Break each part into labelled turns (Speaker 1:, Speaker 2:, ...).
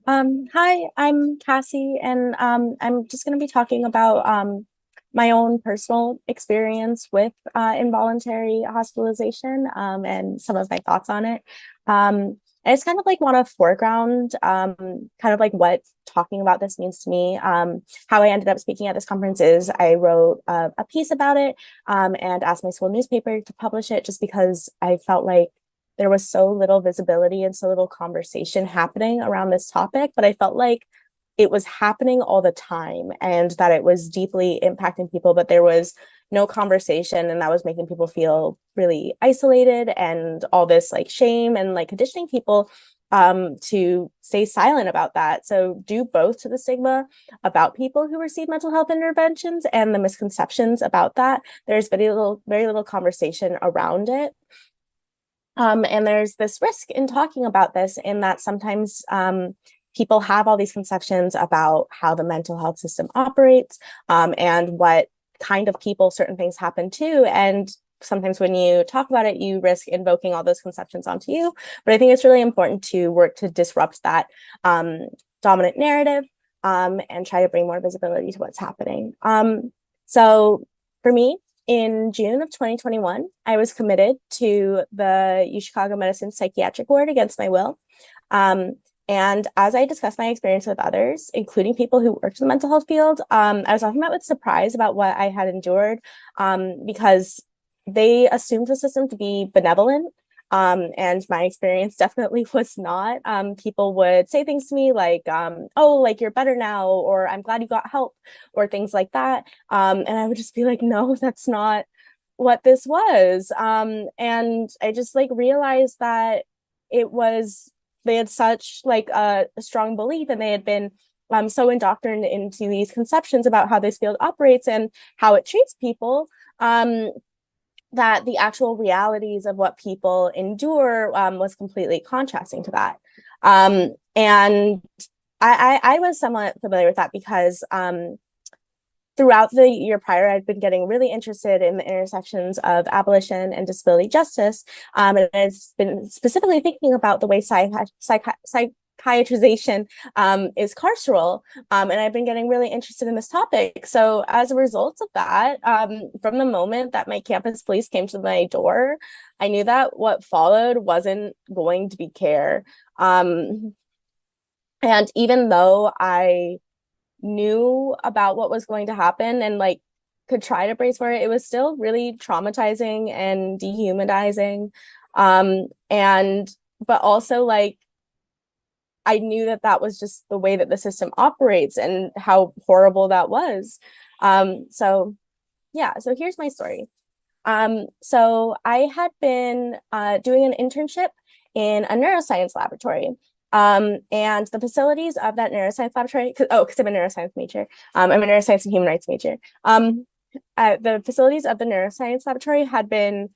Speaker 1: Hi, I'm Cassie, and I'm just going to be talking about my own personal experience with involuntary hospitalization and some of my thoughts on it. I just kind of like want to foreground kind of like what talking about this means to me. How I ended up speaking at this conference is I wrote a piece about it and asked my school newspaper to publish it just because I felt like there was so little visibility and so little conversation happening around this topic, but I felt like it was happening all the time and that it was deeply impacting people, but there was no conversation, and that was making people feel really isolated and all this like shame and like conditioning people to stay silent about that. So do both to the stigma about people who receive mental health interventions and the misconceptions about that. There's very little conversation around it. And there's this risk in talking about this in that sometimes people have all these conceptions about how the mental health system operates and what kind of people certain things happen to. And sometimes when you talk about it, you risk invoking all those conceptions onto you. But I think it's really important to work to disrupt that dominant narrative and try to bring more visibility to what's happening. So for me, in June of 2021, I was committed to the Chicago Medicine psychiatric ward against my will. And as I discussed my experience with others, including people who worked in the mental health field, I was often met with surprise about what I had endured because they assumed the system to be benevolent. And my experience definitely was not. People would say things to me like, oh, like you're better now, or I'm glad you got help, or things like that. And I would just be like, no, that's not what this was. And I just like realized that it was, they had such like a strong belief, and they had been so indoctrinated into these conceptions about how this field operates and how it treats people. That the actual realities of what people endure was completely contrasting to that. And I was somewhat familiar with that because throughout the year prior, I'd been getting really interested in the intersections of abolition and disability justice. And I've been specifically thinking about the way psychiatrization is carceral. And I've been getting really interested in this topic. So as a result of that, from the moment that my campus police came to my door, I knew that what followed wasn't going to be care. And even though I knew about what was going to happen and like could try to brace for it, it was still really traumatizing and dehumanizing. And but also like I knew that that was just the way that the system operates and how horrible that was. So yeah, so here's my story. So I had been doing an internship in a neuroscience laboratory. And the facilities of that neuroscience laboratory, because I'm a neuroscience major, I'm a neuroscience and human rights major. The facilities of the neuroscience laboratory had been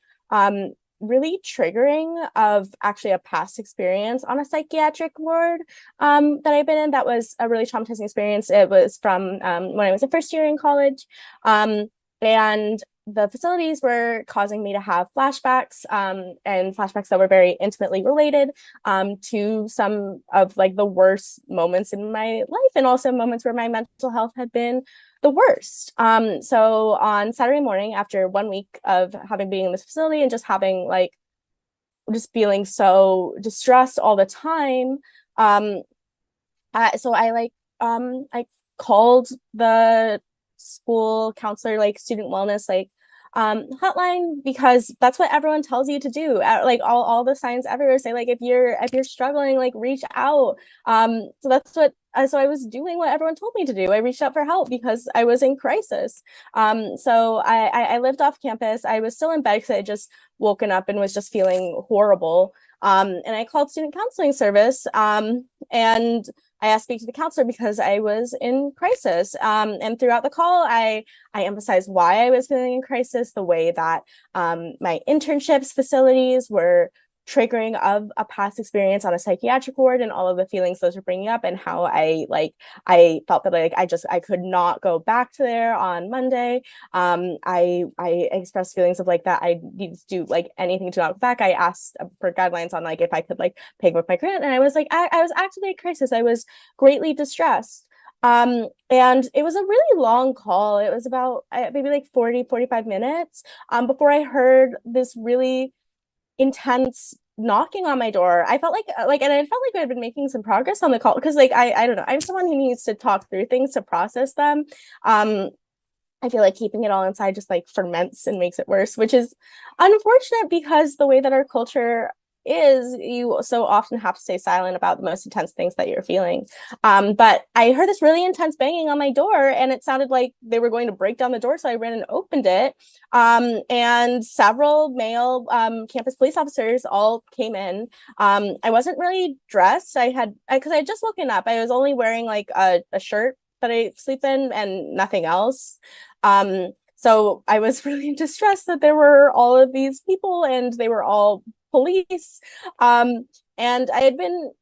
Speaker 1: really triggering of actually a past experience on a psychiatric ward that I've been in. That was a really traumatizing experience. It was from when I was a first year in college. And the facilities were causing me to have flashbacks and flashbacks that were very intimately related to some of like the worst moments in my life, and also moments where my mental health had been the worst. So on Saturday morning, after 1 week of having been in this facility and just having like just feeling so distressed all the time, so I called the school counselor, like student wellness, like hotline, because that's what everyone tells you to do. Like all the signs everywhere say like if you're struggling, like reach out. So that's what so I was doing what everyone told me to do. I reached out for help because I was in crisis. So I lived off campus. I was still in bed because I had just woken up and was just feeling horrible. And I called student counseling service and I asked to speak to the counselor because I was in crisis. And throughout the call, I emphasized why I was feeling in crisis, the way that my internships facilities were triggering of a past experience on a psychiatric ward and all of the feelings those were bringing up, and how I felt that I could not go back to there on Monday. I expressed feelings of like that I needed to do like anything to not go back. I asked for guidelines on like if I could like pay with my grant, and I was like I was actively in crisis. I was greatly distressed. And it was a really long call. It was about maybe like 45 minutes before I heard this really intense knocking on my door. I felt and I felt like I had been making some progress on the call because like I don't know, I'm someone who needs to talk through things to process them. I feel like keeping it all inside just like ferments and makes it worse, which is unfortunate because the way that our culture is, you so often have to stay silent about the most intense things that you're feeling. But I heard this really intense banging on my door, and it sounded like they were going to break down the door. So I ran and opened it. And several male campus police officers all came in. I wasn't really dressed. Because I had just woken up. I was only wearing like a shirt that I sleep in and nothing else. So I was really distressed that there were all of these people and they were all police. And I had been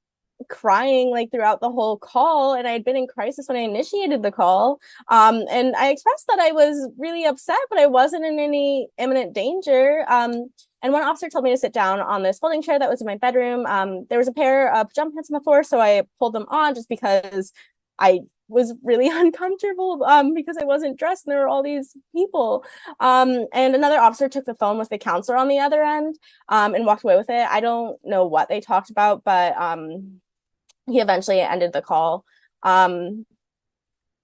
Speaker 1: crying like throughout the whole call, and I had been in crisis when I initiated the call. And I expressed that I was really upset, but I wasn't in any imminent danger. And one officer told me to sit down on this folding chair that was in my bedroom. There was a pair of jump pants on the floor, so I pulled them on just because I was really uncomfortable because I wasn't dressed and there were all these people. And another officer took the phone with the counselor on the other end and walked away with it. I don't know what they talked about, but he eventually ended the call.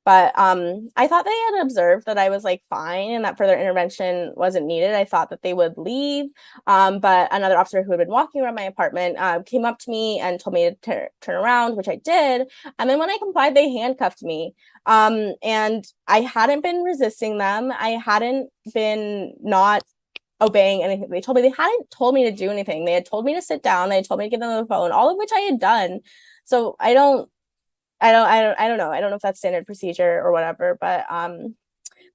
Speaker 1: But I thought they had observed that I was like fine and that further intervention wasn't needed. I thought that they would leave. But another officer who had been walking around my apartment came up to me and told me to turn around, which I did. And then when I complied, they handcuffed me. And I hadn't been resisting them. I hadn't been not obeying anything. They hadn't told me to do anything. They had told me to sit down. They had told me to give them the phone, all of which I had done. So I don't know. I don't know if that's standard procedure or whatever, but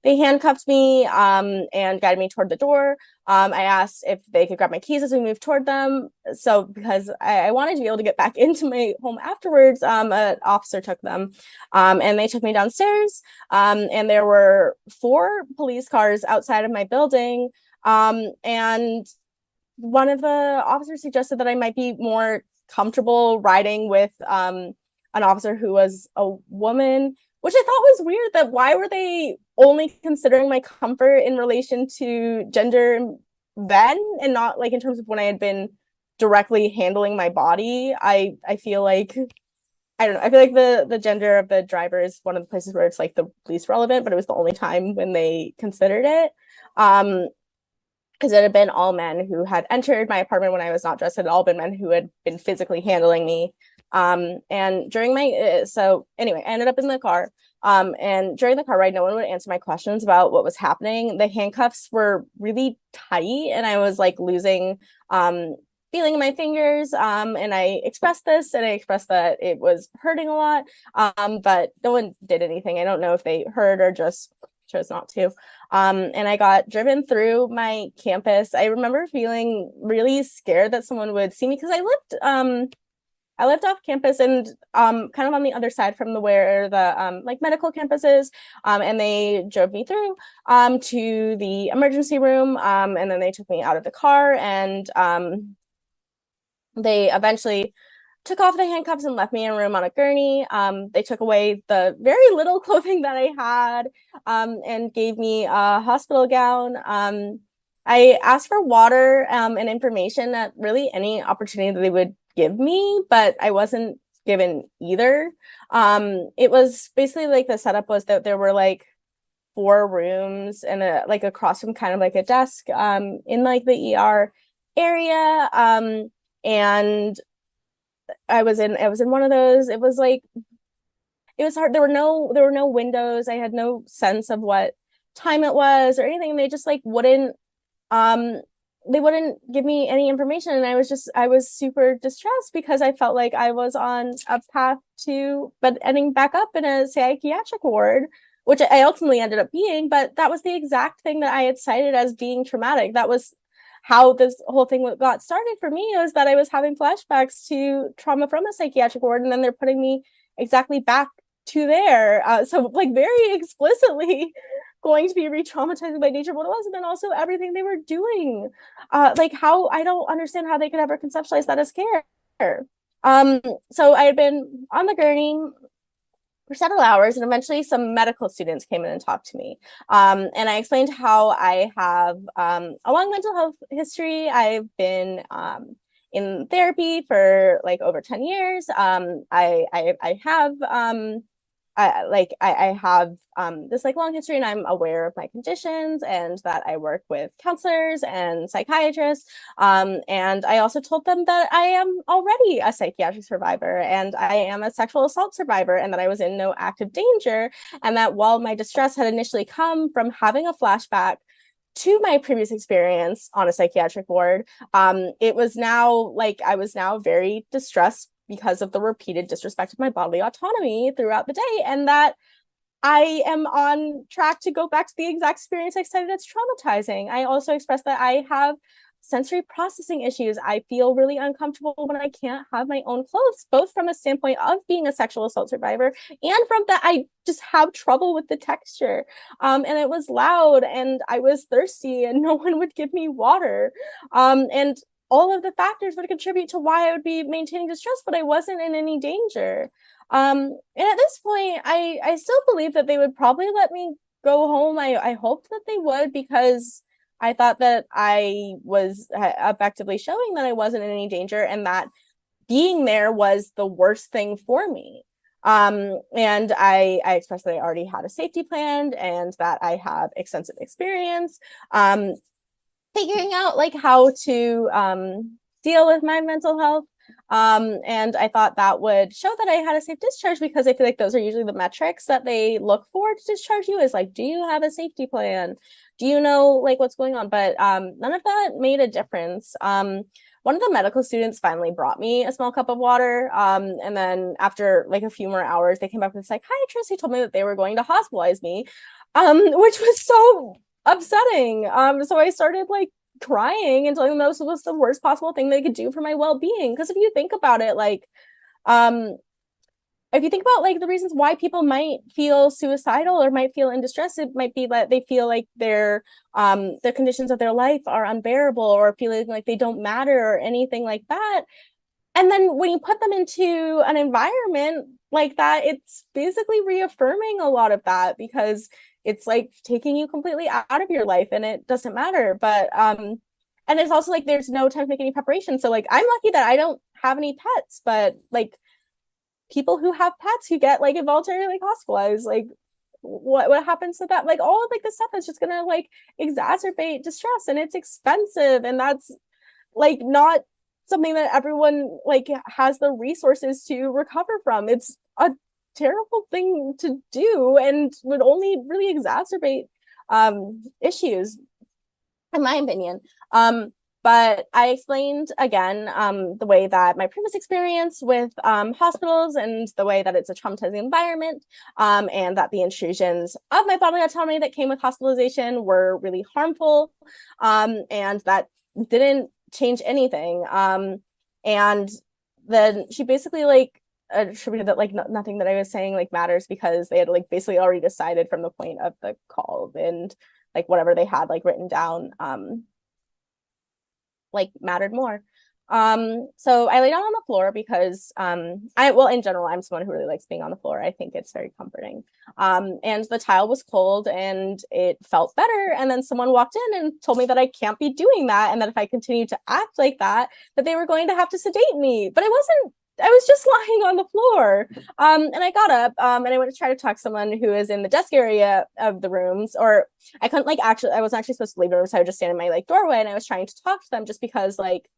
Speaker 1: they handcuffed me and guided me toward the door. I asked if they could grab my keys as we moved toward them. So because I wanted to be able to get back into my home afterwards, an officer took them and they took me downstairs. And there were 4 police cars outside of my building. And one of the officers suggested that I might be more comfortable riding with an officer who was a woman, which I thought was weird. That why were they only considering my comfort in relation to gender then and not like in terms of when I had been directly handling my body? I feel like I don't know. I feel like the gender of the driver is one of the places where it's like the least relevant, but it was the only time when they considered it. Because it had been all men who had entered my apartment when I was not dressed. It had all been men who had been physically handling me. And during so anyway, I ended up in the car. And during the car ride, no one would answer my questions about what was happening. The handcuffs were really tight and I was like losing, feeling in my fingers. And I expressed this and I expressed that it was hurting a lot. But no one did anything. I don't know if they heard or just chose not to. And I got driven through my campus. I remember feeling really scared that someone would see me because I lived off campus and kind of on the other side from where the like medical campus is. And they drove me through to the emergency room. And then they took me out of the car and they eventually took off the handcuffs and left me in a room on a gurney. They took away the very little clothing that I had and gave me a hospital gown. I asked for water and information at really any opportunity that they would give me, but I wasn't given either. It was basically like the setup was that there were like 4 rooms and like across from kind of like a desk in like the ER area. And I was in one of those. It was like it was hard. There were no windows. I had no sense of what time it was or anything. They just like wouldn't they wouldn't give me any information. And I was super distressed because I felt like I was on a path to, but ending back up in a psychiatric ward, which I ultimately ended up being. But that was the exact thing that I had cited as being traumatic. That was how this whole thing got started for me was that I was having flashbacks to trauma from a psychiatric ward, and then they're putting me exactly back to there. So like very explicitly going to be re-traumatized by nature of what it was, and then also everything they were doing. Like how I don't understand how they could ever conceptualize that as care. So I had been on the gurney for several hours, and eventually some medical students came in and talked to me. And I explained how I have a long mental health history. I've been in therapy for like over 10 years. I have I have this like long history, and I'm aware of my conditions, and that I work with counselors and psychiatrists. And I also told them that I am already a psychiatric survivor, and I am a sexual assault survivor, and that I was in no active danger. And that while my distress had initially come from having a flashback to my previous experience on a psychiatric ward, it was now like I was now very distressed because of the repeated disrespect of my bodily autonomy throughout the day, and that I am on track to go back to the exact experience I cited as traumatizing. I also expressed that I have sensory processing issues. I feel really uncomfortable when I can't have my own clothes, both from a standpoint of being a sexual assault survivor and from that I just have trouble with the texture. And it was loud, and I was thirsty, and no one would give me water. And all of the factors would contribute to why I would be maintaining distress, but I wasn't in any danger. And at this point, I still believe that they would probably let me go home. I hoped that they would, because I thought that I was effectively showing that I wasn't in any danger, and that being there was the worst thing for me. And I expressed that I already had a safety plan, and that I have extensive experience figuring out like how to deal with my mental health. And I thought that would show that I had a safe discharge, because I feel like those are usually the metrics that they look for to discharge you, is like, do you have a safety plan? Do you know like what's going on? But none of that made a difference. One of the medical students finally brought me a small cup of water. And then after like a few more hours, they came back with a psychiatrist who told me that they were going to hospitalize me, which was so upsetting. So I started like crying and telling them this was the worst possible thing they could do for my well-being. Because if you think about it, like, if you think about like the reasons why people might feel suicidal or might feel in distress, it might be that they feel like the conditions of their life are unbearable, or feeling like they don't matter or anything like that. And then when you put them into an environment like that, it's basically reaffirming a lot of that, because it's like taking you completely out of your life and it doesn't matter. But and it's also like there's no time to make any preparation. So like I'm lucky that I don't have any pets, but like people who have pets who get like involuntarily like hospitalized, like what happens to that? Like all of like the stuff is just gonna like exacerbate distress, and it's expensive, and that's like not something that everyone like has the resources to recover from. It's a terrible thing to do, and would only really exacerbate issues, in my opinion. But I explained again the way that my previous experience with hospitals, and the way that it's a traumatizing environment, and that the intrusions of my bodily autonomy that came with hospitalization were really harmful, and that didn't change anything. And then she basically like attributed that like nothing that I was saying like matters, because they had like basically already decided from the point of the call, and like whatever they had like written down like mattered more. So I lay down on the floor, because well, in general, I'm someone who really likes being on the floor. I think it's very comforting. And the tile was cold and it felt better. And then someone walked in and told me that I can't be doing that, and that if I continue to act like that they were going to have to sedate me. But I was just lying on the floor. And I got up and I went to try to talk to someone who is in the desk area of the rooms, or I couldn't like actually, I wasn't actually supposed to leave the room, so I would just stand in my like doorway, and I was trying to talk to them, just because like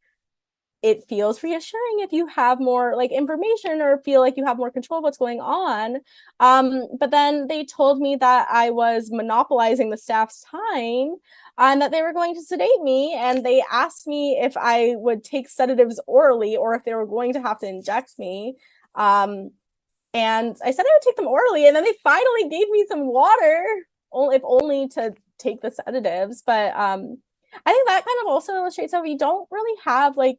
Speaker 1: it feels reassuring if you have more like information, or feel like you have more control of what's going on. But then they told me that I was monopolizing the staff's time, and that they were going to sedate me, and they asked me if I would take sedatives orally, or if they were going to have to inject me. And I said I would take them orally, and then they finally gave me some water, if only to take the sedatives. But I think that kind of also illustrates how we don't really have like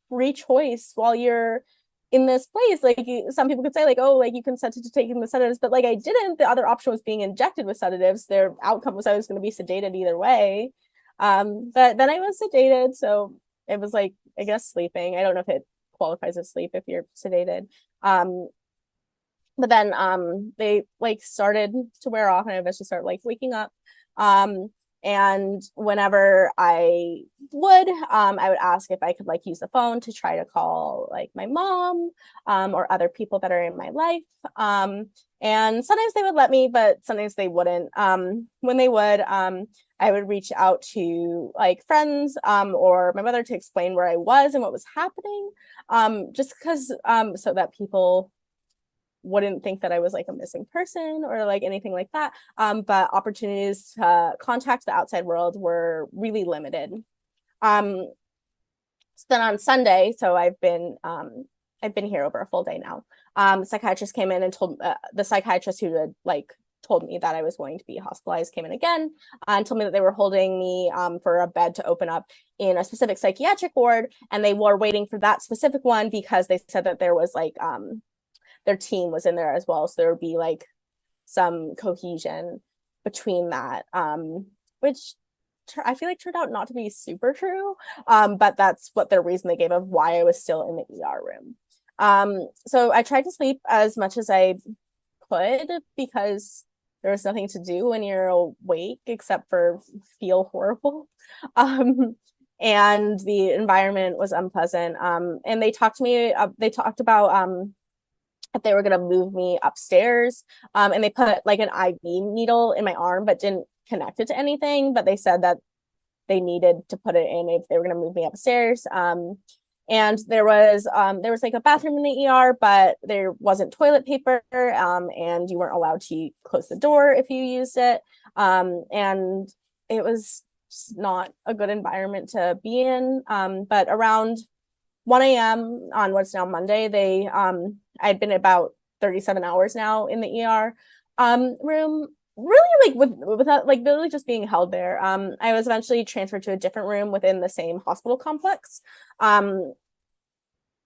Speaker 1: free choice while you're in this place. Like some people could say like, oh, like you consented to taking the sedatives, but like I didn't. The other option was being injected with sedatives. Their outcome was I was going to be sedated either way. But then I was sedated, so it was like, I guess, sleeping. I don't know if it qualifies as sleep if you're sedated. But then they like started to wear off and I eventually started like waking up. And whenever I would ask if I could like use the phone to try to call like my mom or other people that are in my life. And sometimes they would let me, but sometimes they wouldn't. When they would, I would reach out to like friends or my mother to explain where I was and what was happening, just because so that people wouldn't think that I was like a missing person or like anything like that. But opportunities to contact the outside world were really limited. So then on Sunday, so I've been here over a full day now. Psychiatrist came in and told the psychiatrist who had like told me that I was going to be hospitalized came in again and told me that they were holding me for a bed to open up in a specific psychiatric ward, and they were waiting for that specific one because they said that there was like their team was in there as well, so there would be like some cohesion between that, which I feel like turned out not to be super true, but that's what their reason they gave of why I was still in the ER room. So I tried to sleep as much as I could because there was nothing to do when you're awake except for feel horrible. And the environment was unpleasant. And they talked to me, they talked about if they were going to move me upstairs, and they put like an IV needle in my arm but didn't connect it to anything, but they said that they needed to put it in if they were going to move me upstairs. And there was like a bathroom in the ER, but there wasn't toilet paper, and you weren't allowed to close the door if you used it, and it was just not a good environment to be in. But around 1 a.m. on what's now Monday, I'd been about 37 hours now in the ER room, really like without like literally just being held there. I was eventually transferred to a different room within the same hospital complex. And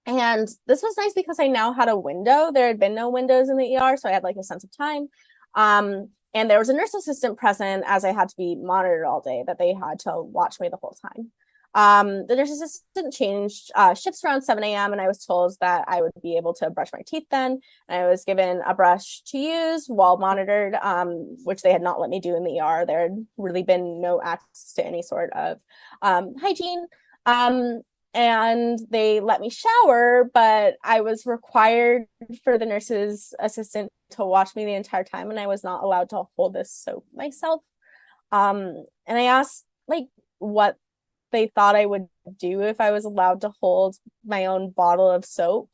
Speaker 1: this was nice because I now had a window. There had been no windows in the ER, so I had like a sense of time. And there was a nurse assistant present as I had to be monitored all day, that they had to watch me the whole time. The nurse assistant changed shifts around 7 a.m. and I was told that I would be able to brush my teeth then. And I was given a brush to use while monitored, which they had not let me do in the ER. There had really been no access to any sort of hygiene. And they let me shower, but I was required for the nurse's assistant to watch me the entire time, and I was not allowed to hold this soap myself. And I asked like what they thought I would do if I was allowed to hold my own bottle of soap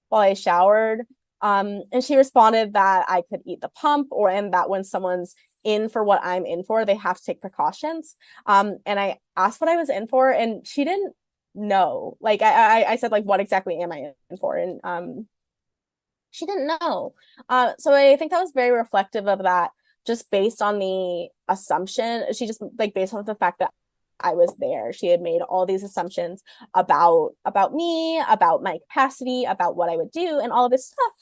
Speaker 1: while I showered. And she responded that I could eat the pump, and that when someone's in for what I'm in for, they have to take precautions. And I asked what I was in for, and she didn't know. Like I said, like, what exactly am I in for? And she didn't know. So I think that was very reflective of that, just based on the assumption. She just like based on the fact that I was there. She had made all these assumptions about me, about my capacity, about what I would do, and all of this stuff.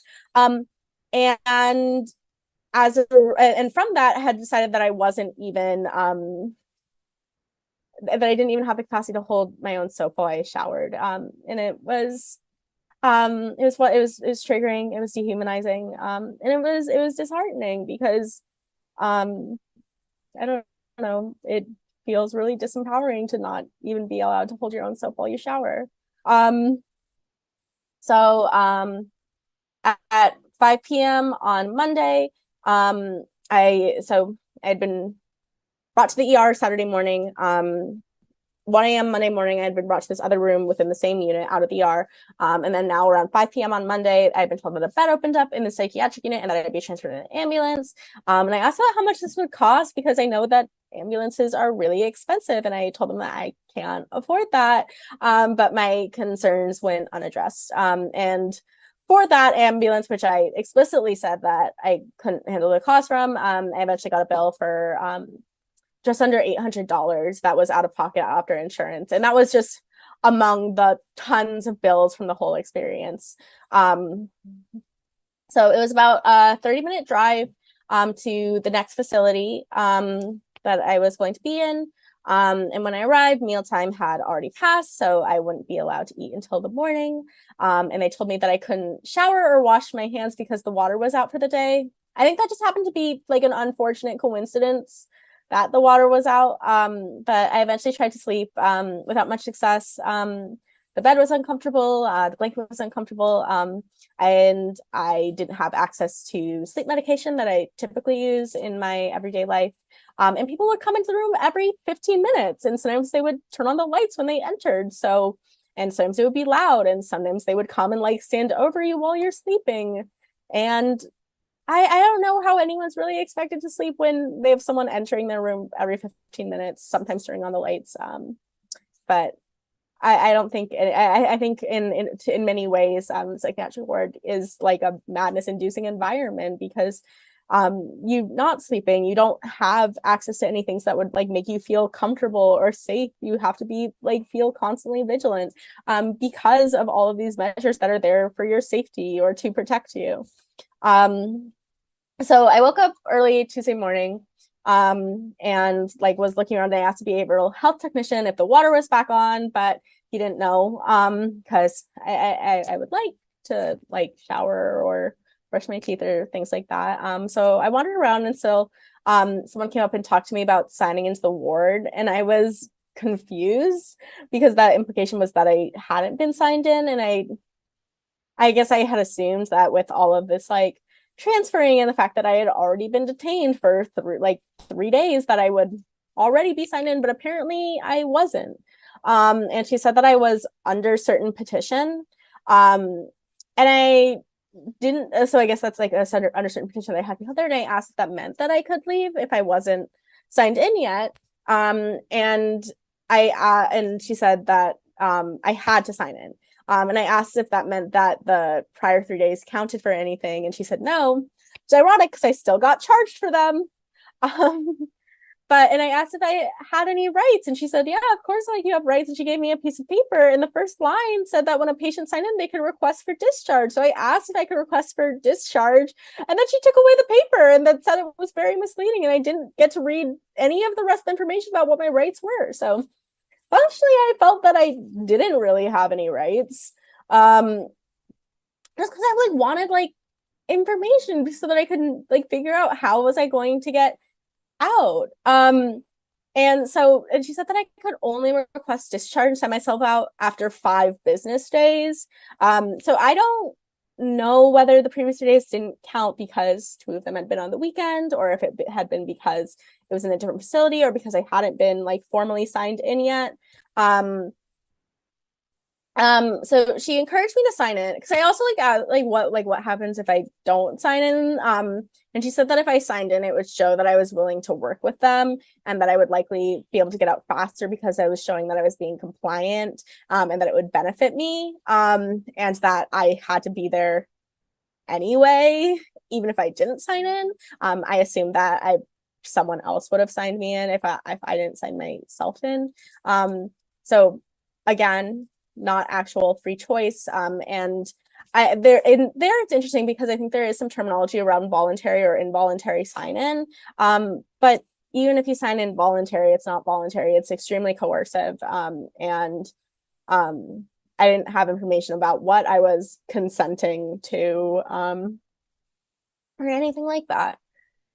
Speaker 1: And and from that, had decided that I wasn't even that I didn't even have the capacity to hold my own soap while I showered. And it was triggering, it was dehumanizing, and it was disheartening because I don't know, it feels really disempowering to not even be allowed to hold your own soap while you shower. So at 5 p.m. on Monday, I'd been brought to the ER Saturday morning. 1 a.m. Monday morning, I had been brought to this other room within the same unit out of the ER. And then now around 5 p.m. on Monday, I'd been told that a bed opened up in the psychiatric unit and that I'd be transferred in an ambulance. And I asked about how much this would cost because I know that ambulances are really expensive. And I told them that I can't afford that. But my concerns went unaddressed. And for that ambulance, which I explicitly said that I couldn't handle the cost from, I eventually got a bill for just under $800 that was out of pocket after insurance. And that was just among the tons of bills from the whole experience. So it was about a 30-minute drive to the next facility that I was going to be in. And when I arrived, mealtime had already passed, so I wouldn't be allowed to eat until the morning. And they told me that I couldn't shower or wash my hands because the water was out for the day. I think that just happened to be like an unfortunate coincidence that the water was out. But I eventually tried to sleep without much success. The bed was uncomfortable, the blanket was uncomfortable, and I didn't have access to sleep medication that I typically use in my everyday life. And people would come into the room every 15 minutes, and sometimes they would turn on the lights when they entered. So, and sometimes it would be loud, and sometimes they would come and like stand over you while you're sleeping. And I don't know how anyone's really expected to sleep when they have someone entering their room every 15 minutes, sometimes turning on the lights. But I don't think, I think in many ways, psychiatric ward is like a madness inducing environment because you not sleeping, you don't have access to any things that would like make you feel comfortable or safe. You have to be like feel constantly vigilant because of all of these measures that are there for your safety or to protect you. So I woke up early Tuesday morning and like was looking around. I asked a behavioral health technician if the water was back on, but he didn't know because I would like to like shower or brush my teeth or things like that. So I wandered around until someone came up and talked to me about signing into the ward, and I was confused because that implication was that I hadn't been signed in, and I guess I had assumed that with all of this like transferring and the fact that I had already been detained for 3 days that I would already be signed in, but apparently I wasn't. And she said that I was under certain petition. And I didn't, so I guess that's like a under certain petition that I had the other day. I asked if that meant that I could leave if I wasn't signed in yet. And she said that I had to sign in. And I asked if that meant that the prior 3 days counted for anything, and she said no. It's ironic because I still got charged for them. And I asked if I had any rights, and she said, yeah, of course, like you have rights. And she gave me a piece of paper, and the first line said that when a patient signed in, they could request for discharge. So I asked if I could request for discharge, and then she took away the paper, and that said it was very misleading, and I didn't get to read any of the rest of the information about what my rights were. So functionally, I felt that I didn't really have any rights, just because I like wanted like information so that I could like figure out how was I going to get out. And she said that I could only request discharge and send myself out after 5 business days. So I don't know whether the previous 2 days didn't count because 2 of them had been on the weekend, or if it had been because it was in a different facility, or because I hadn't been like formally signed in yet. So she encouraged me to sign in because I also what happens if I don't sign in. And she said that if I signed in, it would show that I was willing to work with them, and that I would likely be able to get out faster because I was showing that I was being compliant, and that it would benefit me, and that I had to be there anyway, even if I didn't sign in. I assumed that someone else would have signed me in if I didn't sign myself in. So again, not actual free choice. And there it's interesting because I think there is some terminology around voluntary or involuntary sign-in. But even if you sign in voluntary, it's not voluntary. It's extremely coercive. And I didn't have information about what I was consenting to, or anything like that.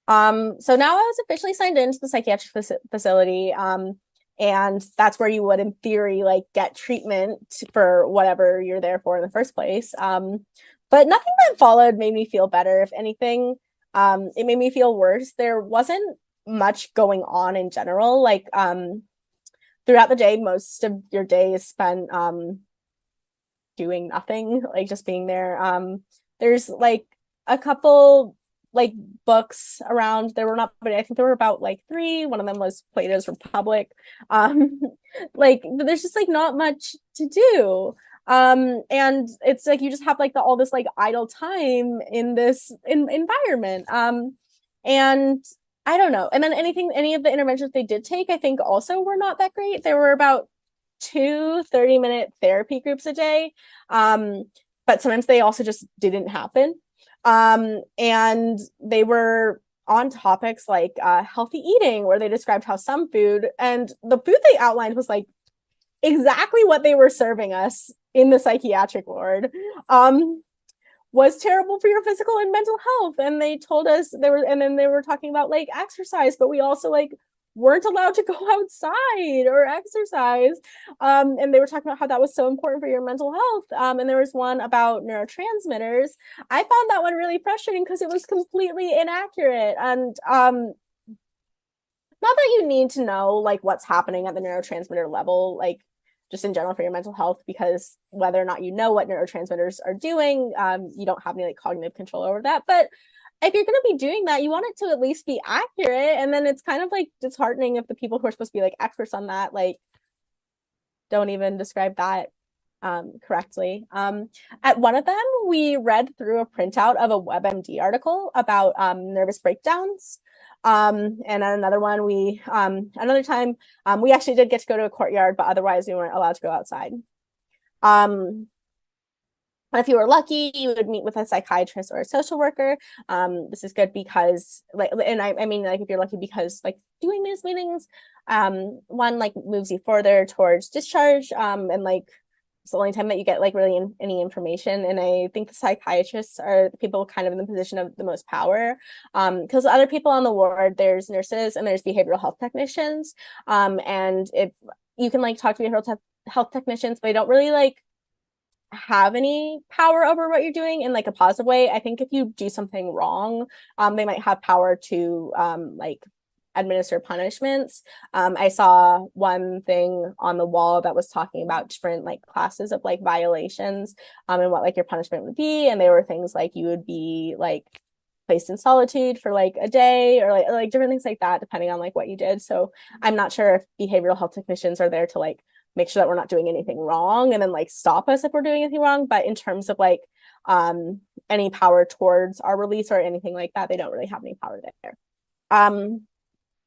Speaker 1: So now I was officially signed into the psychiatric facility. And that's where you would, in theory, like get treatment for whatever you're there for in the first place. But nothing that followed made me feel better. If anything, it made me feel worse. There wasn't much going on in general. Like throughout the day, most of your day is spent doing nothing, like just being there. There's like a couple like books around. There were not, but I think there were about like 3. One of them was Plato's Republic. Like there's just like not much to do. And it's like you just have like all this like idle time in this environment. And I don't know. And then any of the interventions they did take, I think also were not that great. There were about 2 30-minute therapy groups a day. But sometimes they also just didn't happen. And they were on topics like healthy eating, where they described how some food, and the food they outlined was like exactly what they were serving us in the psychiatric ward. Was terrible for your physical and mental health. And they told us and then they were talking about like exercise, but we also like weren't allowed to go outside or exercise. And they were talking about how that was so important for your mental health. And there was one about neurotransmitters. I found that one really frustrating because it was completely inaccurate. And not that you need to know like what's happening at the neurotransmitter level, like just in general for your mental health, because whether or not you know what neurotransmitters are doing, you don't have any like cognitive control over that. But if you're going to be doing that, you want it to at least be accurate. And then it's kind of like disheartening if the people who are supposed to be like experts on that, like don't even describe that correctly. At one of them, we read through a printout of a WebMD article about nervous breakdowns. And at another one, another time, we actually did get to go to a courtyard, but otherwise we weren't allowed to go outside. If you were lucky, you would meet with a psychiatrist or a social worker. This is good because and I mean, like if you're lucky, because like doing these meetings, one like moves you further towards discharge, and like it's the only time that you get like really any information. And I think the psychiatrists are the people kind of in the position of the most power, because other people on the ward, there's nurses and there's behavioral health technicians, and if you can like talk to behavioral health technicians, but they don't really like have any power over what you're doing in like a positive way. I think if you do something wrong, they might have power to like administer punishments. I saw one thing on the wall that was talking about different like classes of like violations, and what like your punishment would be. And they were things like you would be like placed in solitude for like a day, or like different things like that, depending on like what you did. So I'm not sure if behavioral health technicians are there to like make sure that we're not doing anything wrong and then like stop us if we're doing anything wrong. But in terms of like any power towards our release or anything like that, they don't really have any power there.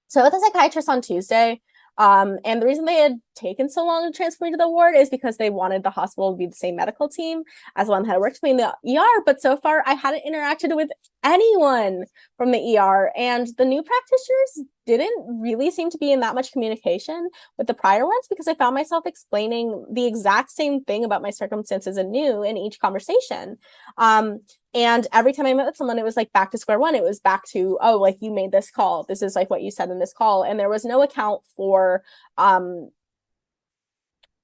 Speaker 1: So with a psychiatrist on Tuesday, and the reason they had taken so long to transfer me to the ward is because they wanted the hospital to be the same medical team as the one that had worked with me in the ER. But so far, I hadn't interacted with anyone from the ER, and the new practitioners didn't really seem to be in that much communication with the prior ones, because I found myself explaining the exact same thing about my circumstances anew in each conversation. And every time I met with someone, it was like back to square one. It was back to, oh, like you made this call. This is like what you said in this call. And there was no account for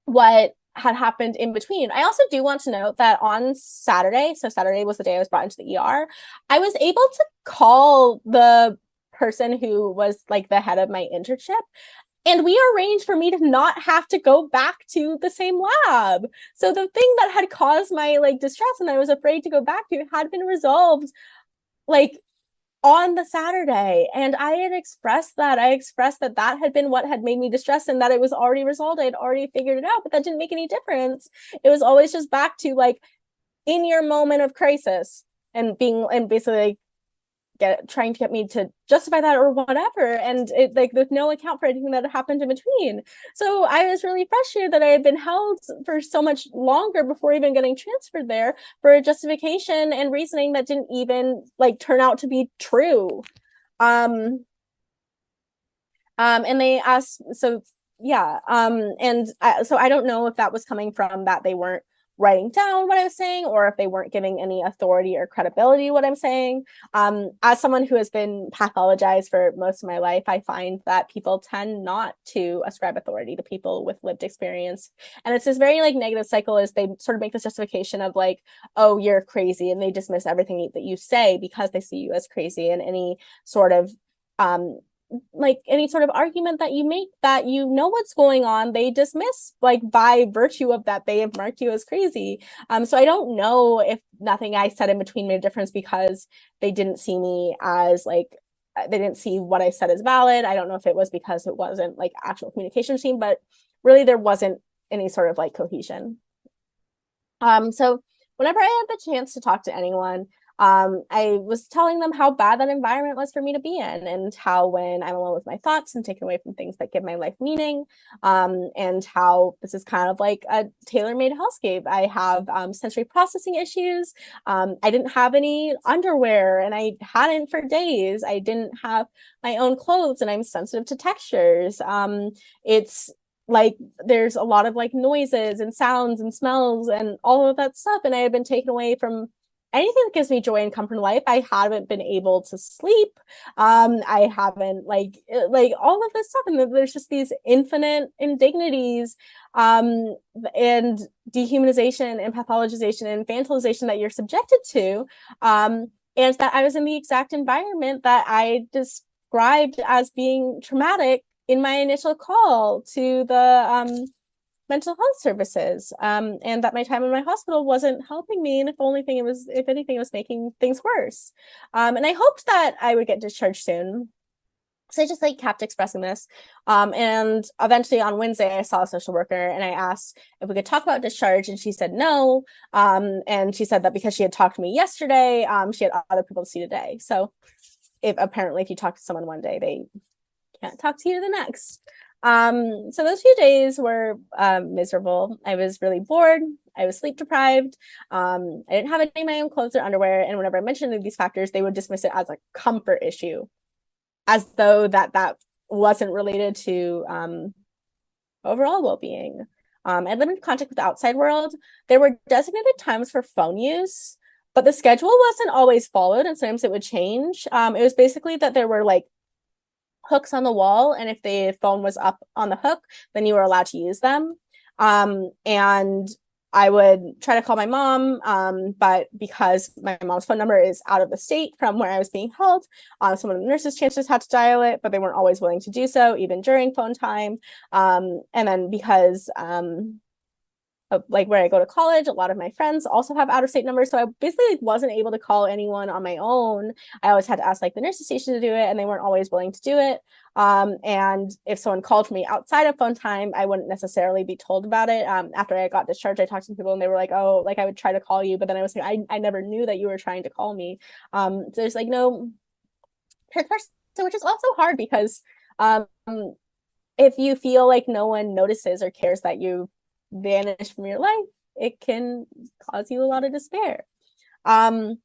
Speaker 1: what had happened in between. I also do want to note that on Saturday, so Saturday was the day I was brought into the ER, I was able to call the person who was like the head of my internship, and we arranged for me to not have to go back to the same lab. So the thing that had caused my like distress and I was afraid to go back to had been resolved like on the Saturday. And I had expressed that. I expressed that that had been what had made me distressed and that it was already resolved. I had already figured it out, but that didn't make any difference. It was always just back to like in your moment of crisis and basically like, trying to get me to justify that or whatever, and it like there's no account for anything that happened in between. So I was really frustrated that I had been held for so much longer before even getting transferred there for a justification and reasoning that didn't even like turn out to be true. And they asked, so yeah, so I don't know if that was coming from that they weren't writing down what I was saying, or if they weren't giving any authority or credibility to what I'm saying. As someone who has been pathologized for most of my life, I find that people tend not to ascribe authority to people with lived experience. And it's this very like negative cycle, is they sort of make this justification of like, oh, you're crazy, and they dismiss everything that you say because they see you as crazy, and any sort of like any sort of argument that you make that you know what's going on, they dismiss like by virtue of that they have marked you as crazy. So I don't know if nothing I said in between made a difference because they didn't see me as like, they didn't see what I said as valid. I don't know if it was because it wasn't like actual communication team, but really there wasn't any sort of like cohesion. So whenever I had the chance to talk to anyone, I was telling them how bad that environment was for me to be in, and how when I'm alone with my thoughts and taken away from things that give my life meaning, and how this is kind of like a tailor-made hellscape. I have sensory processing issues. I didn't have any underwear, and I hadn't for days. I didn't have my own clothes, and I'm sensitive to textures. It's like there's a lot of like noises and sounds and smells and all of that stuff, and I had been taken away from anything that gives me joy and comfort in life. I haven't been able to sleep. I haven't like all of this stuff, and there's just these infinite indignities, and dehumanization and pathologization and infantilization that you're subjected to, and that I was in the exact environment that I described as being traumatic in my initial call to the mental health services, and that my time in my hospital wasn't helping me, and if anything, it was making things worse. And I hoped that I would get discharged soon. So I just like kept expressing this. And eventually on Wednesday, I saw a social worker and I asked if we could talk about discharge, and she said no. And she said that because she had talked to me yesterday, she had other people to see today. So if you talk to someone one day, they can't talk to you the next. So those few days were miserable. I was really bored. I was sleep deprived. I didn't have any of my own clothes or underwear. And whenever I mentioned these factors, they would dismiss it as a comfort issue, as though that wasn't related to overall well-being. I limited contact with the outside world. There were designated times for phone use, but the schedule wasn't always followed, and sometimes it would change. It was basically that there were like hooks on the wall, and if the phone was up on the hook, then you were allowed to use them. And I would try to call my mom, but because my mom's phone number is out of the state from where I was being held, some of the nurses' chances had to dial it, but they weren't always willing to do so, even during phone time. And then because like where I go to college, a lot of my friends also have out-of-state numbers, so I basically wasn't able to call anyone on my own. I always had to ask like the nurses station to do it, and they weren't always willing to do it. And if someone called for me outside of phone time, I wouldn't necessarily be told about it. After I got discharged, I talked to people and they were like, oh, like I would try to call you, but then I was like, I never knew that you were trying to call me. So there's like no person, which is also hard because if you feel like no one notices or cares that you vanish from your life, it can cause you a lot of despair. And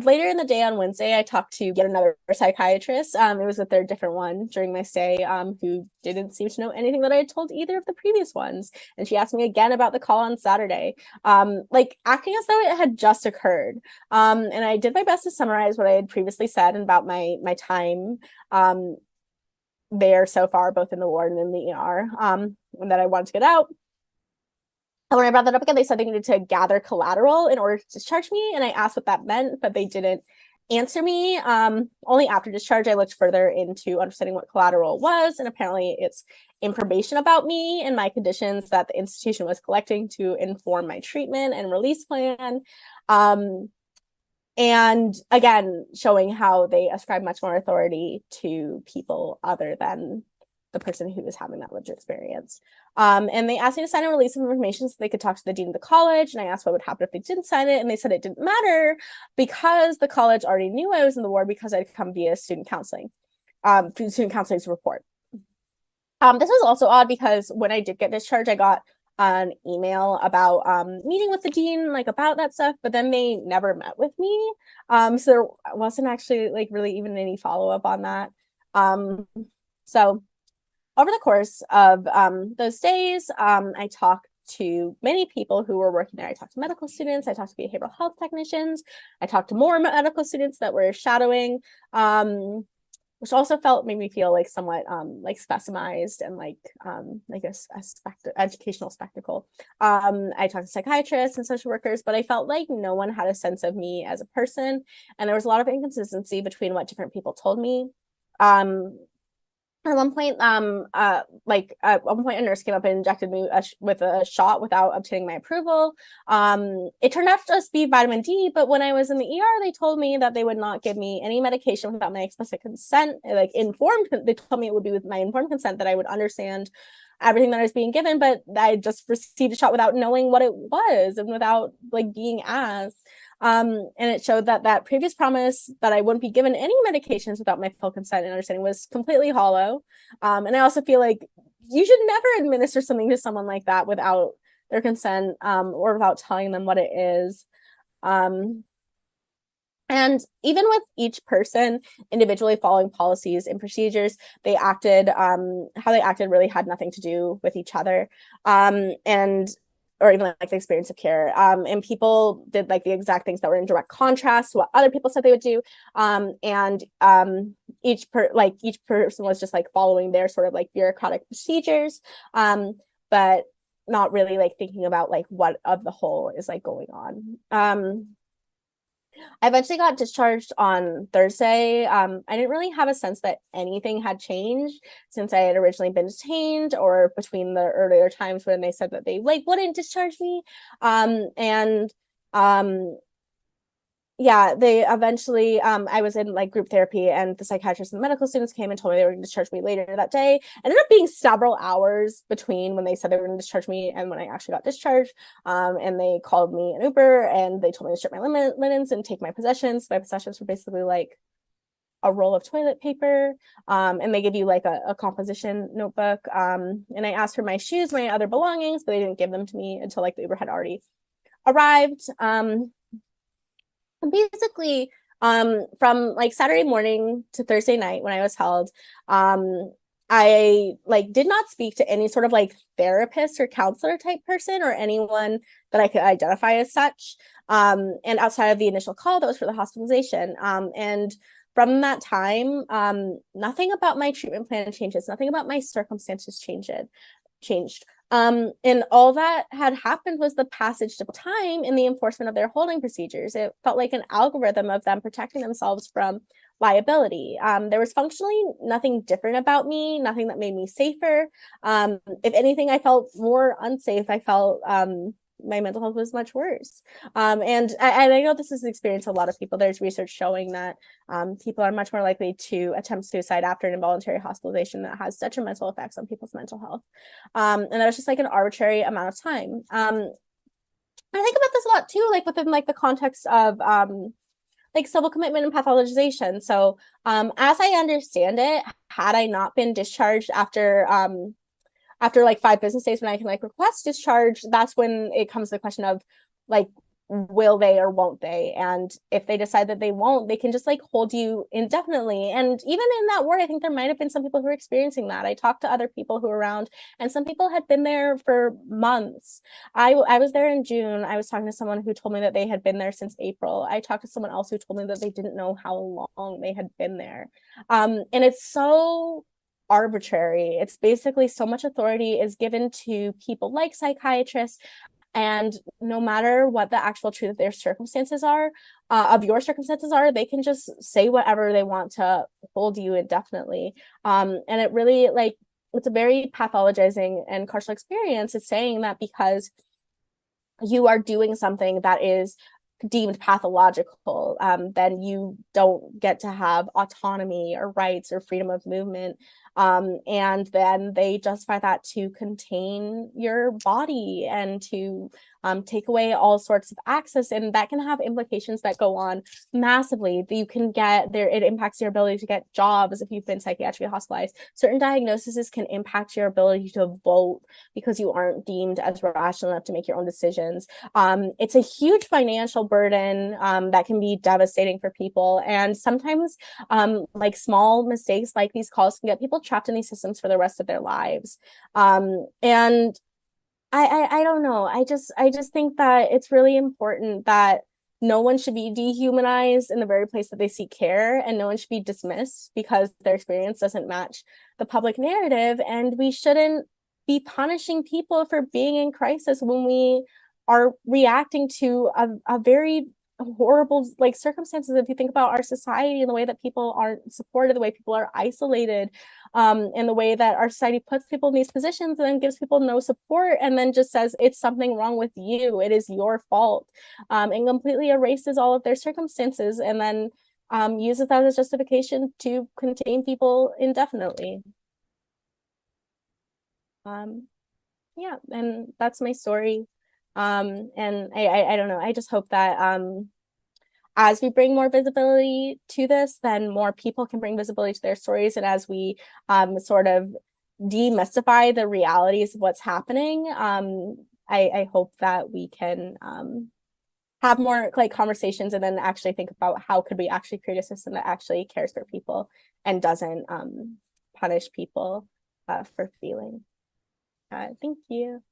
Speaker 1: later in the day on Wednesday, I talked to yet another psychiatrist. It was a third different one during my stay, who didn't seem to know anything that I had told either of the previous ones. And she asked me again about the call on Saturday, like acting as though it had just occurred. And I did my best to summarize what I had previously said about my time there so far, both in the ward and in the ER, and that I wanted to get out. And when I brought that up again, they said they needed to gather collateral in order to discharge me. And I asked what that meant, but they didn't answer me. Only after discharge, I looked further into understanding what collateral was. And apparently it's information about me and my conditions that the institution was collecting to inform my treatment and release plan. And again, showing how they ascribe much more authority to people other than the person who was having that lived experience. And they asked me to sign a release of information so they could talk to the dean of the college. And I asked what would happen if they didn't sign it. And they said it didn't matter because the college already knew I was in the ward because I'd come via student counseling, student counseling's report. This was also odd because when I did get discharged, I got an email about meeting with the dean, like about that stuff, but then they never met with me. So there wasn't actually like really even any follow-up on that. So over the course of those days, I talked to many people who were working there. I talked to medical students, I talked to behavioral health technicians, I talked to more medical students that were shadowing, which also made me feel like somewhat like specimized and like a educational spectacle. I talked to psychiatrists and social workers, but I felt like no one had a sense of me as a person, and there was a lot of inconsistency between what different people told me. At one point, a nurse came up and injected me with a shot without obtaining my approval. It turned out to just be vitamin D, but when I was in the ER, they told me that they would not give me any medication without my explicit consent. They told me it would be with my informed consent that I would understand everything that I was being given, but I just received a shot without knowing what it was and without like being asked. And it showed that that previous promise that I wouldn't be given any medications without my full consent and understanding was completely hollow. And I also feel like you should never administer something to someone like that without their consent, or without telling them what it is. Um, and even with each person individually following policies and procedures, they acted, how they acted really had nothing to do with each other. And or even like the experience of care. And people did like the exact things that were in direct contrast to what other people said they would do. And each person was just like following their sort of like bureaucratic procedures, but not really like thinking about like what of the whole is like going on. I eventually got discharged on Thursday. I didn't really have a sense that anything had changed since I had originally been detained, or between the earlier times when they said that they like wouldn't discharge me. And yeah, they eventually, I was in like group therapy, and the psychiatrist and the medical students came and told me they were going to discharge me later that day. It ended up being several hours between when they said they were going to discharge me and when I actually got discharged. And they called me an Uber, and they told me to strip my linens and take my possessions. My possessions were basically like a roll of toilet paper, and they give you like a composition notebook. And I asked for my shoes, my other belongings, but they didn't give them to me until like the Uber had already arrived. Basically, from like Saturday morning to Thursday night when I was held, I like did not speak to any sort of like therapist or counselor type person or anyone that I could identify as such. And outside of the initial call that was for the hospitalization. And from that time, nothing about my treatment plan changes, nothing about my circumstances changed. And all that had happened was the passage of time in the enforcement of their holding procedures. It felt like an algorithm of them protecting themselves from liability. There was functionally nothing different about me, nothing that made me safer. If anything, I felt more unsafe. I felt my mental health was much worse. And I know this is the experience of a lot of people. There's research showing that people are much more likely to attempt suicide after an involuntary hospitalization that has detrimental effects on people's mental health. And that was just like an arbitrary amount of time. I think about this a lot too, like within like the context of like civil commitment and pathologization. So as I understand it, had I not been discharged after like 5 business days when I can like request discharge, that's when it comes to the question of like, will they or won't they? And if they decide that they won't, they can just like hold you indefinitely. And even in that ward, I think there might have been some people who were experiencing that. I talked to other people who were around, and some people had been there for months. I was there in June. I was talking to someone who told me that they had been there since April. I talked to someone else who told me that they didn't know how long they had been there. And it's so arbitrary. It's basically so much authority is given to people like psychiatrists, and no matter what the actual truth of their circumstances are, of your circumstances are, they can just say whatever they want to hold you indefinitely. And it really like it's a very pathologizing and carceral experience. It's saying that because you are doing something that is deemed pathological, then you don't get to have autonomy or rights or freedom of movement. And then they justify that to contain your body and to take away all sorts of access. And that can have implications that go on massively. You can get there, it impacts your ability to get jobs if you've been psychiatrically hospitalized. Certain diagnoses can impact your ability to vote because you aren't deemed as rational enough to make your own decisions. It's a huge financial burden that can be devastating for people. And sometimes like small mistakes like these calls can get people trapped in these systems for the rest of their lives. And I don't know. I just think that it's really important that no one should be dehumanized in the very place that they seek care, and no one should be dismissed because their experience doesn't match the public narrative. And we shouldn't be punishing people for being in crisis when we are reacting to a very horrible like circumstances. If you think about our society and the way that people aren't supported, the way people are isolated, and the way that our society puts people in these positions and then gives people no support, and then just says it's something wrong with you, it is your fault, and completely erases all of their circumstances, and then uses that as justification to contain people indefinitely. Um, yeah, and that's my story. And I don't know, I just hope that as we bring more visibility to this, then more people can bring visibility to their stories. And as we sort of demystify the realities of what's happening, I hope that we can have more like conversations and then actually think about how could we actually create a system that actually cares for people and doesn't punish people for feeling. Thank you.